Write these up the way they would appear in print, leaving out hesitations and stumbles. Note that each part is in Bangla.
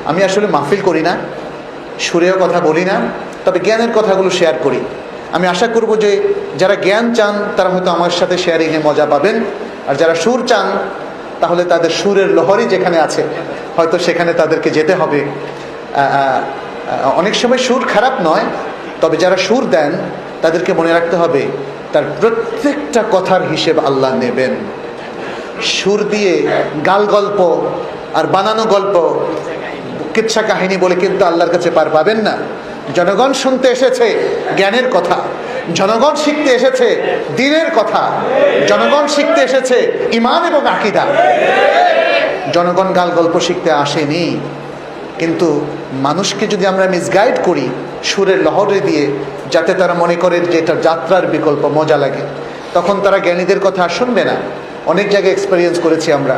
আমি আসলে মাহফিল করি না, সুরেও কথা বলি না, তবে জ্ঞানের কথাগুলো শেয়ার করি। আমি আশা করব যে যারা জ্ঞান চান তারা হয়তো আমার সাথে শেয়ারিংয়ে মজা পাবেন, আর যারা সুর চান তাহলে তাদের সুরের লহরই যেখানে আছে হয়তো সেখানে তাদেরকে যেতে হবে। অনেক সময় সুর খারাপ নয়, তবে যারা সুর দেন তাদেরকে মনে রাখতে হবে তার প্রত্যেকটা কথার হিসেব আল্লাহ নেবেন। সুর দিয়ে গাল গল্প আর বানানো গল্প, কিচ্ছা কাহিনী বলে কিন্তু আল্লাহর কাছে পার পাবেন না। জনগণ শুনতে এসেছে জ্ঞানের কথা, জনগণ শিখতে এসেছে দ্বীনের কথা, জনগণ শিখতে এসেছে ঈমান এবং আকীদা। জনগণ গাল গল্প শিখতে আসেনি। কিন্তু মানুষকে যদি আমরা মিসগাইড করি সুরের লহরে দিয়ে, যাতে তারা মনে করে যে এটা যাত্রার বিকল্প, মজা লাগে, তখন তারা জ্ঞানীদের কথা আর শুনবে না। অনেক জায়গায় এক্সপেরিয়েন্স করেছি আমরা,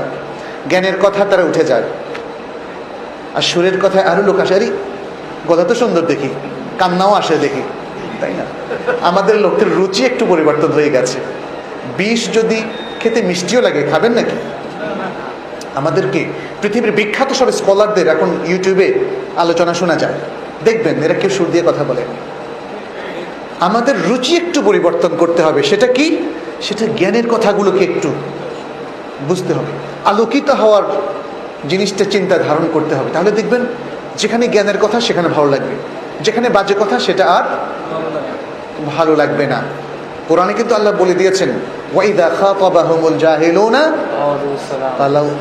জ্ঞানের কথা তারা উঠে যায়, আর সুরের কথায় আরও লোক আসে, আরে কথা তো সুন্দর দেখি, কান্নাও আসে দেখি, তাই না? আমাদের লোকের রুচি একটু পরিবর্তন হয়ে গেছে। বিষ যদি খেতে মিষ্টিও লাগে, খাবেন নাকি? আমাদেরকে পৃথিবীর বিখ্যাত সব স্কলারদের এখন ইউটিউবে আলোচনা শোনা যায়, দেখবেন এরা কেউ সুর দিয়ে কথা বলে। আমাদের রুচি একটু পরিবর্তন করতে হবে। সেটা কি? সেটা জ্ঞানের কথাগুলোকে একটু বুঝতে হবে, আলোকিত হওয়ার জিনিসটা চিন্তা ধারণ করতে হবে। তাহলে দেখবেন যেখানে জ্ঞানের কথা সেখানে ভালো লাগবে, যেখানে বাজে কথা সেটা আর ভালো লাগবে না। কোরআনে কিন্তু আল্লাহ বলে দিয়েছেন, ওয়াইদা খাতাবাহুমুল জাহিলুনা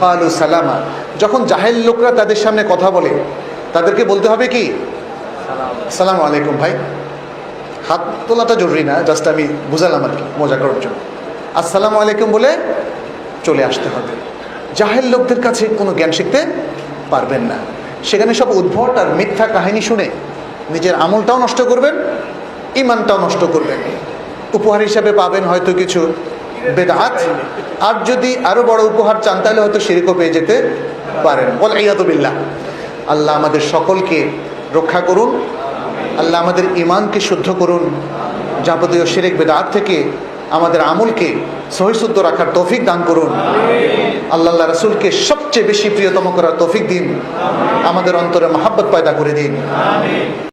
ক্বালু সালামা। যখন জাহেল লোকরা তাদের সামনে কথা বলে তাদেরকে বলতে হবে কি? আসসালামু আলাইকুম। ভাই, হাত তোলাটা জরুরি না, জাস্ট আমি বুঝালাম আর কি, মজা করার জন্য। আসসালামু আলাইকুম বলে চলে আসতে হবে। জাহেল লোকদের কাছে কোনো জ্ঞান শিখতে পারবেন না। সেখানে সব উদ্ভট আর মিথ্যা কাহিনী শুনে নিজের আমলটাও নষ্ট করবেন, ঈমানটাও নষ্ট করবেন। উপহার হিসাবে পাবেন হয়তো কিছু বেদাত, আর যদি আরো বড় উপহার চান তাহলে হয়তো শিরকও পেয়ে যেতে পারেন। ওয়ালিয়াযু বিল্লাহ। আল্লাহ আমাদের সকলকে রক্ষা করুন, আল্লাহ আমাদের ঈমানকে শুদ্ধ করুন, যাবতীয় শিরক বেদাত থেকে আমাদের আমলকে সহিশুদ্ধ রাখার তৌফিক দান করুন। আল্লাহ রাসূলকে সবচেয়ে বেশি প্রিয়তম করার তৌফিক দিন, আমাদের অন্তরে মহব্বত পয়দা করে দিন।